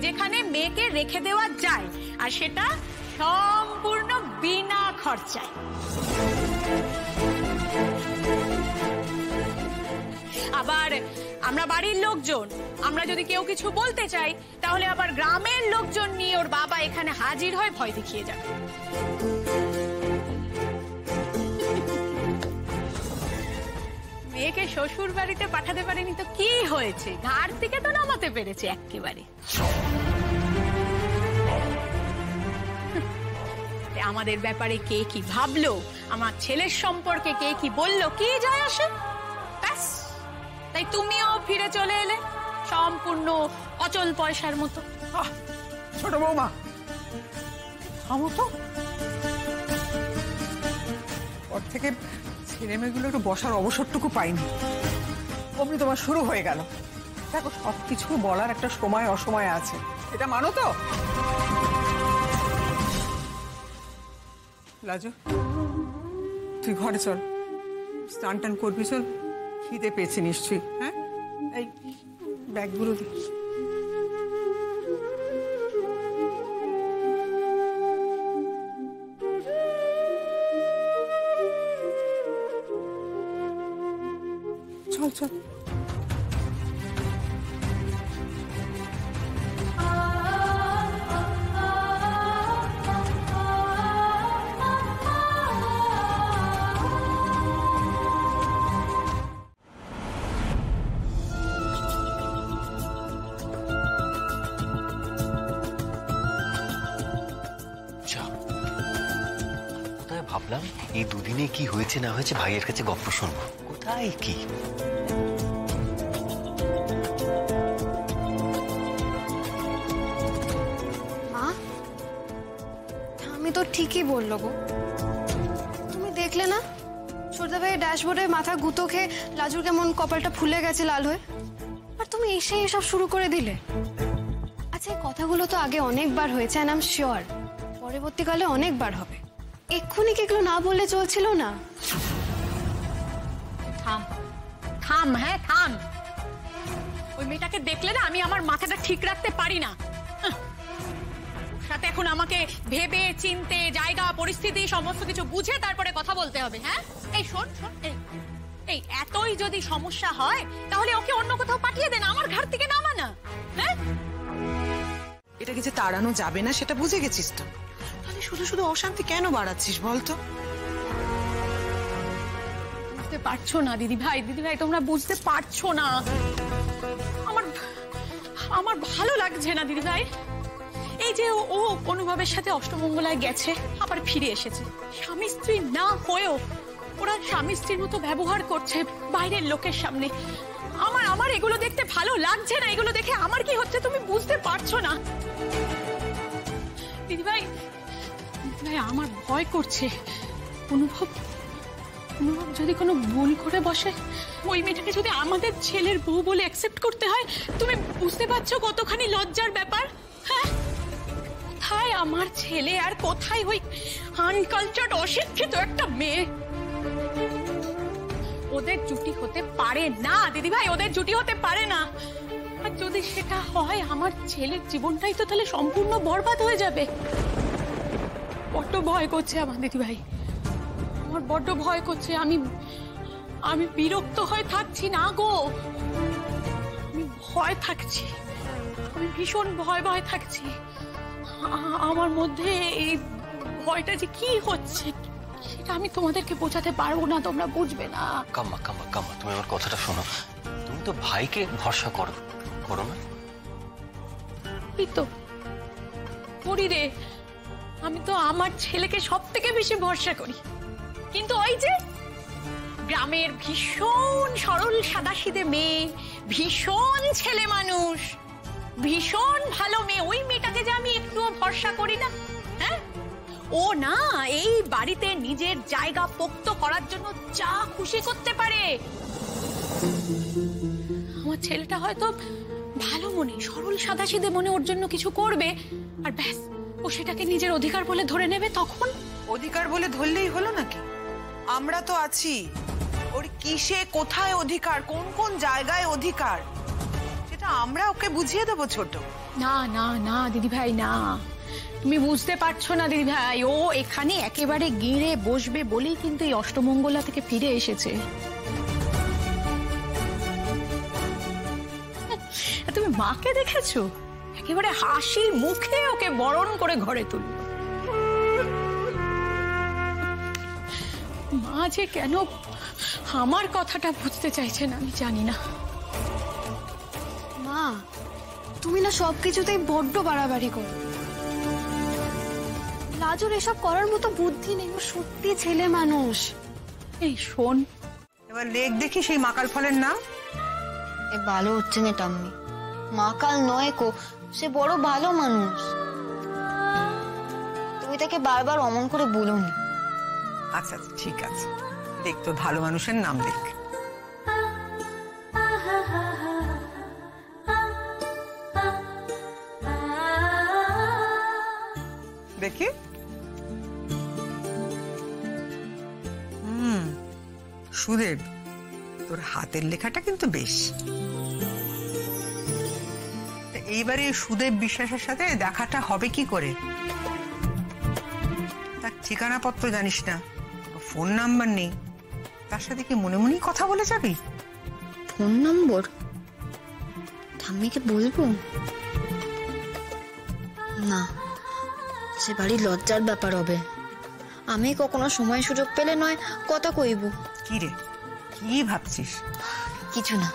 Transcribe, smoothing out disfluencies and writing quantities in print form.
যেখানে মেয়েকে রেখে দেওয়া যায়, আর সেটা সম্পূর্ণ বিনা খরচায়। আবার আমরা বাড়ির লোকজন, আমরা যদি কেউ কিছু বলতে চাই, তাহলে আবার গ্রামের লোকজন নিয়ে ওর বাবা এখানে হাজির হয়ে ভয় দেখিয়ে যাবে। মেয়েকে শ্বশুর বাড়িতে পাঠাতে পারেনি তো কি হয়েছে, ঘাট থেকে তো নামাতে পেরেছে একেবারে। আমাদের ব্যাপারে কে কি ভাবলো, আমার ছেলের সম্পর্কে কে কি বললো, কি যায় আসে। ব্যাস, তাই তুমিও ফিরে চলে এলে সম্পূর্ণ অচল পয়সার মতো। ছোট বৌমা থামো তো। ওর থেকে ছেলে মেয়েগুলো একটু বসার অবসরটুকু পাইনি, অমনি তোমার শুরু হয়ে গেল। দেখো, সবকিছু বলার একটা সময় অসময় আছে, এটা মানো তো। লাজু, তুই ঘরে চল, স্নান টান করবি, চল, খিদে পেয়েছে নিশ্চয়ই। হ্যাঁ, এই ব্যাগগুলো দি। চল চল। ভাবলাম এই দুদিনে কি হয়েছে না হয়েছে ভাইয়ের কাছে গল্প শুনবো। কোথায় কি মা, আমি তো ঠিকই বললো গো। তুমি দেখলে না ছোটদা ভাই ড্যাশবোর্ডে মাথা গুঁতো খেয়ে লাজুর কেমন কপালটা ফুলে গেছে লাল হয়ে, আর তুমি এসে এসব শুরু করে দিলে। আচ্ছা, এই কথাগুলো তো আগে অনেকবার হয়েছে, আই এম শিওর পরবর্তীকালে অনেকবার হবে। এক্ষুনি কি এগুলো না বললে চলছিল না? থাম থাম, হ্যাঁ থাম। ওই মেয়েটাকে দেখলে না আমি আমার মাথাটা ঠিক রাখতে পারি না। ওর সাথে এখন আমাকে ভেবে চিনতে, জায়গা পরিস্থিতি সমস্ত কিছু বুঝে তারপরে কথা বলতে হবে। হ্যাঁ, এই শোন শোন, এই এতই যদি সমস্যা হয় তাহলে ওকে অন্য কোথাও পাঠিয়ে দেন, আমার ঘর থেকে নামা না। হ্যাঁ, এটাকে যে তাড়ানো যাবে না সেটা বুঝে গেছিস তো, তাহলে শুধু শুধু অশান্তি কেন বাড়াচ্ছিস বলতো? বুঝতে পারছো না দিদি ভাই, দিদি ভাই তোমরা বুঝতে পারছো না। আমার ভালো লাগছে না দিদি ভাই। এই যে ও অনুভবের সাথে অষ্টমঙ্গলায় গেছে, আবার ফিরে এসেছে, স্বামী স্ত্রী না হয়েও ওরা স্বামী স্ত্রীর মতো ব্যবহার করছে বাইরের লোকের সামনে। আমার এগুলো দেখতে ভালো লাগছে না। এগুলো দেখে আমার কি হচ্ছে তুমি বুঝতে পারছো না দিদি ভাই। আমার ভয় করছে। অনুভব যদি কোনো ভুল করে বসে, ওই মেয়েটাকে যদি আমাদের ছেলের বউ বলে অ্যাকসেপ্ট করতে হয়, তুমি বুঝতে পারছো কতখানি লজ্জার ব্যাপার? হ্যাঁ, কোথায় আমার ছেলে আর কোথায় ওই আনকালচার্ড অশিক্ষিত একটা মেয়ে? ওদের জুটি হতে পারে না দিদি ভাই, ওদের জুটি হতে পারে না। আর যদি সেটা হয়, আমার ছেলের জীবনটাই তো তাহলে সম্পূর্ণ বরবাদ হয়ে যাবে। বড্ড ভয় করছে আমার দিদি ভাই, আমার বড্ড ভয় করছে। আমি বিরক্ত হয়ে থাকছি না গো, আমি ভয় থাকছি, আমি ভীষণ ভয় থাকছি। আমার মধ্যে এই ভয়টা যে কি হচ্ছে সেটা আমি তোমাদেরকে বোঝাতে পারবো না, তোমরা বুঝবে না। কাম্মা কাম্মা কাম্মা, তুমি আমার কথাটা শোনো। তুমি তো ভাইকে ভরসা করো না? এই তো করি রে, আমি তো আমার ছেলেকে সব থেকে বেশি ভরসা করি। কিন্তু ওই যে গ্রামের ভীষণ সরল সাদাসিধে মেয়ে, ভীষণ ছেলে মানুষ, ভীষণ ভালো মেয়ে, ওই মেয়েটাকে যে আমি একটুও ভরসা করি না। হ্যাঁ, ও না এই বাড়িতে নিজের জায়গা পোক্ত করার জন্য যা খুশি করতে পারে। আমার ছেলেটা হয়তো ভালো মনে, সরল সাদাসিধে মনে ওর জন্য কিছু করবে, আর ব্যাস ও সেটাকে নিজের অধিকার বলে ধরে নেবে। তখন অধিকার বলে ধরলেই হলো নাকি? আমরা তো আছি। ওর কিসে কোথায় অধিকার, কোন কোন জায়গায় অধিকার, সেটা আমরা ওকে বুঝিয়ে দেবো ছোট। না না না দিদিভাই না, তুমি বুঝতে পারছো না দিদিভাই, ও এখানে একেবারে গিঁড়ে বসবে বলেই কিন্তু এই অষ্টমঙ্গলা থেকে ফিরে এসেছে। তুমি মাকে দেখেছো? একেবারে হাসি মুখে ওকে বরণ করে ঘরে তুলল। মা যে কেন আমার কথাটা বুঝতে চাইছেন আমি জানি না। মা, তুমি না সবকিছুতেই বড্ড বাড়াবাড়ি করো। লাজুর এসব করার মতো বুদ্ধি নেই, ও সত্যি ছেলে মানুষ। এই শোন, এবার লেখ দেখি সেই মাকাল ফলের নাম। এ ভালো হচ্ছে না টাম্মি, মাকাল নয় কো, সে বড় ভালো মানুষ। তুমি তাকে বারবার অমন করে বলোনি। আচ্ছা আচ্ছা ঠিক আছে, দেখ তোর ভালো মানুষের নাম দেখ। দেখি। সুদেব, তোর হাতের লেখাটা কিন্তু বেশ। এইবারে সুদেব বিশ্বাসের সাথে দেখাটা হবে কি করে? তার ঠিকানা পত্র জানিস না, ফোন নাম্বার নেই, তার সাথে কি মনে মনেই কথা বলে যাবি? ফোন নম্বর ঠাম্মিকে বলবো না, সে বাড়ি লজ্জার ব্যাপার হবে। আমি কখনো সময় সুযোগ পেলে নয় কথা কইব। কি রে, কি ভাবছিস? কিছু না।